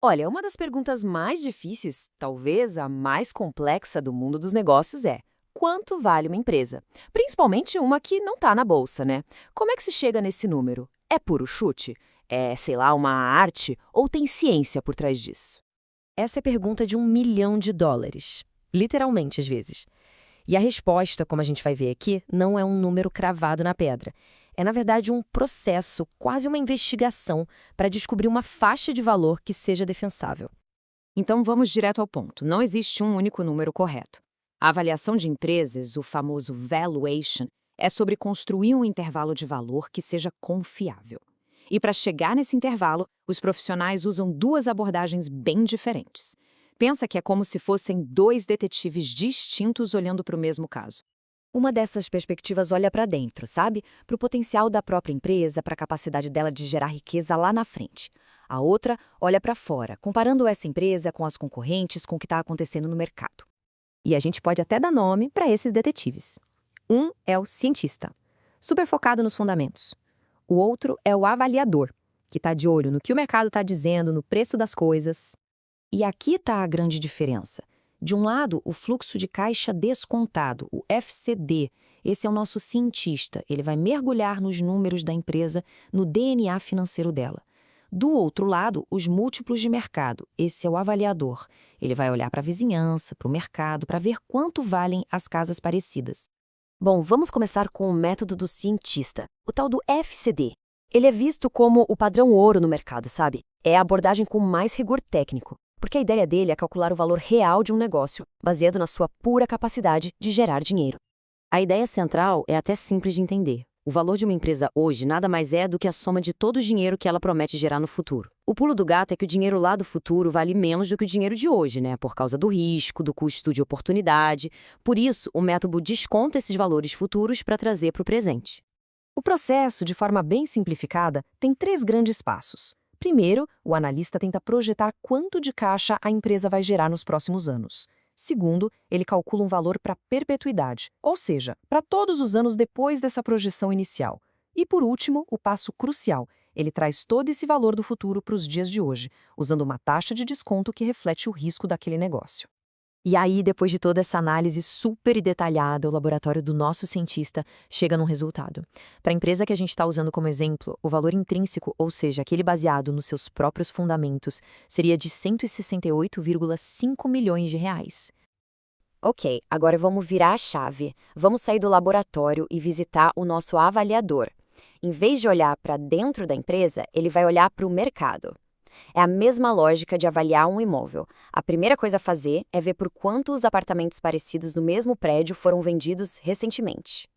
Olha, uma das perguntas mais difíceis, talvez a mais complexa do mundo dos negócios é: quanto vale uma empresa? Principalmente uma que não está na bolsa, né? Como é que se chega nesse número? É puro chute? É, sei lá, uma arte? Ou tem ciência por trás disso? Essa é a pergunta de US$ 1 milhão. Literalmente, às vezes. E a resposta, como a gente vai ver aqui, não é um número cravado na pedra. É, na verdade, um processo, quase uma investigação, para descobrir uma faixa de valor que seja defensável. Então vamos direto ao ponto. Não existe um único número correto. A avaliação de empresas, o famoso valuation, é sobre construir um intervalo de valor que seja confiável. E para chegar nesse intervalo, os profissionais usam duas abordagens bem diferentes. Pensa que é como se fossem dois detetives distintos olhando para o mesmo caso. Uma dessas perspectivas olha para dentro, sabe? Para o potencial da própria empresa, para a capacidade dela de gerar riqueza lá na frente. A outra olha para fora, comparando essa empresa com as concorrentes, com o que está acontecendo no mercado. E a gente pode até dar nome para esses detetives. Um é o cientista, super focado nos fundamentos. O outro é o avaliador, que está de olho no que o mercado está dizendo, no preço das coisas. E aqui está a grande diferença. De um lado, o fluxo de caixa descontado, o FCD. Esse é o nosso cientista. Ele vai mergulhar nos números da empresa, no DNA financeiro dela. Do outro lado, os múltiplos de mercado. Esse é o avaliador. Ele vai olhar para a vizinhança, para o mercado, para ver quanto valem as casas parecidas. Bom, vamos começar com o método do cientista, o tal do FCD. Ele é visto como o padrão ouro no mercado, sabe? É a abordagem com mais rigor técnico, porque a ideia dele é calcular o valor real de um negócio, baseado na sua pura capacidade de gerar dinheiro. A ideia central é até simples de entender. O valor de uma empresa hoje nada mais é do que a soma de todo o dinheiro que ela promete gerar no futuro. O pulo do gato é que o dinheiro lá do futuro vale menos do que o dinheiro de hoje, né? Por causa do risco, do custo de oportunidade. Por isso, o método desconta esses valores futuros para trazer para o presente. O processo, de forma bem simplificada, tem três grandes passos. Primeiro, o analista tenta projetar quanto de caixa a empresa vai gerar nos próximos anos. Segundo, ele calcula um valor para perpetuidade, ou seja, para todos os anos depois dessa projeção inicial. E por último, o passo crucial, ele traz todo esse valor do futuro para os dias de hoje, usando uma taxa de desconto que reflete o risco daquele negócio. E aí, depois de toda essa análise super detalhada, o laboratório do nosso cientista chega num resultado. Para a empresa que a gente está usando como exemplo, o valor intrínseco, ou seja, aquele baseado nos seus próprios fundamentos, seria de 168,5 milhões de reais. Ok, agora vamos virar a chave. Vamos sair do laboratório e visitar o nosso avaliador. Em vez de olhar para dentro da empresa, ele vai olhar para o mercado. É a mesma lógica de avaliar um imóvel. A primeira coisa a fazer é ver por quanto os apartamentos parecidos no mesmo prédio foram vendidos recentemente.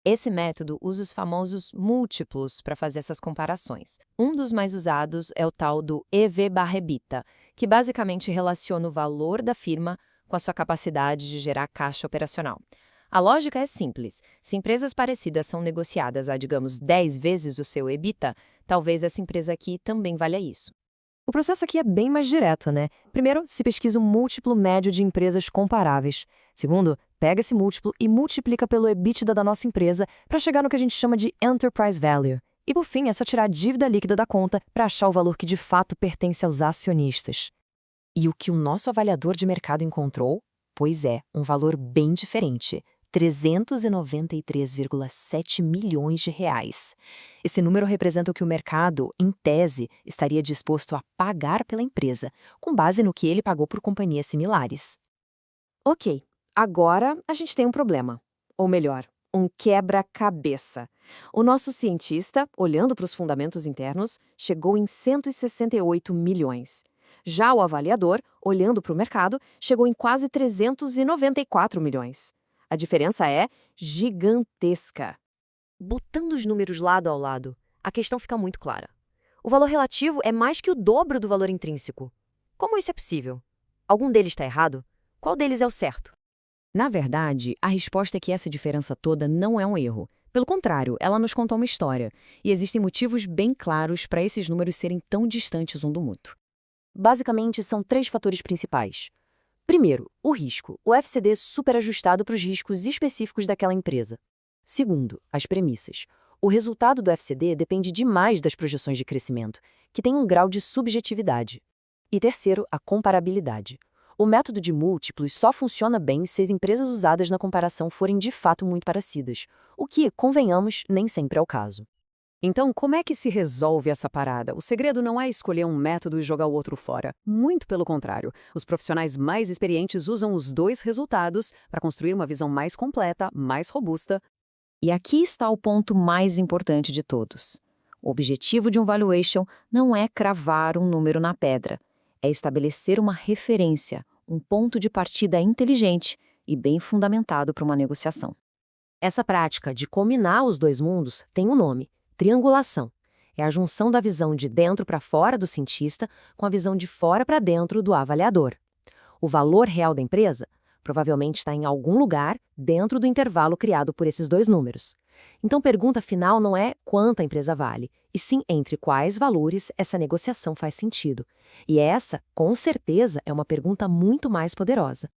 Esse método usa os famosos múltiplos para fazer essas comparações. Um dos mais usados é o tal do EV/EBITDA, que basicamente relaciona o valor da firma com a sua capacidade de gerar caixa operacional. A lógica é simples. Se empresas parecidas são negociadas a, digamos, 10 vezes o seu EBITDA, talvez essa empresa aqui também valha isso. O processo aqui é bem mais direto, né? Primeiro, se pesquisa um múltiplo médio de empresas comparáveis. Segundo, pega esse múltiplo e multiplica pelo EBITDA da nossa empresa para chegar no que a gente chama de Enterprise Value. E por fim, é só tirar a dívida líquida da conta para achar o valor que de fato pertence aos acionistas. E o que o nosso avaliador de mercado encontrou? Pois é, um valor bem diferente. 393,7 milhões de reais. Esse número representa o que o mercado, em tese, estaria disposto a pagar pela empresa, com base no que ele pagou por companhias similares. Ok, agora a gente tem um problema. Ou melhor, um quebra-cabeça. O nosso cientista, olhando para os fundamentos internos, chegou em 168 milhões. Já o avaliador, olhando para o mercado, chegou em quase 394 milhões. A diferença é gigantesca. Botando os números lado ao lado, a questão fica muito clara. O valor relativo é mais que o dobro do valor intrínseco. Como isso é possível? Algum deles está errado? Qual deles é o certo? Na verdade, a resposta é que essa diferença toda não é um erro. Pelo contrário, ela nos conta uma história. E existem motivos bem claros para esses números serem tão distantes um do outro. Basicamente, são três fatores principais. Primeiro, o risco. O FCD super ajustado para os riscos específicos daquela empresa. Segundo, as premissas. O resultado do FCD depende demais das projeções de crescimento, que têm um grau de subjetividade. E terceiro, a comparabilidade. O método de múltiplos só funciona bem se as empresas usadas na comparação forem de fato muito parecidas, o que, convenhamos, nem sempre é o caso. Então, como é que se resolve essa parada? O segredo não é escolher um método e jogar o outro fora. Muito pelo contrário. Os profissionais mais experientes usam os dois resultados para construir uma visão mais completa, mais robusta. E aqui está o ponto mais importante de todos. O objetivo de um valuation não é cravar um número na pedra, é estabelecer uma referência, um ponto de partida inteligente e bem fundamentado para uma negociação. Essa prática de combinar os dois mundos tem um nome: triangulação. É a junção da visão de dentro para fora do cientista com a visão de fora para dentro do avaliador. O valor real da empresa provavelmente está em algum lugar dentro do intervalo criado por esses dois números. Então, a pergunta final não é quanto a empresa vale, e sim entre quais valores essa negociação faz sentido. E essa, com certeza, é uma pergunta muito mais poderosa.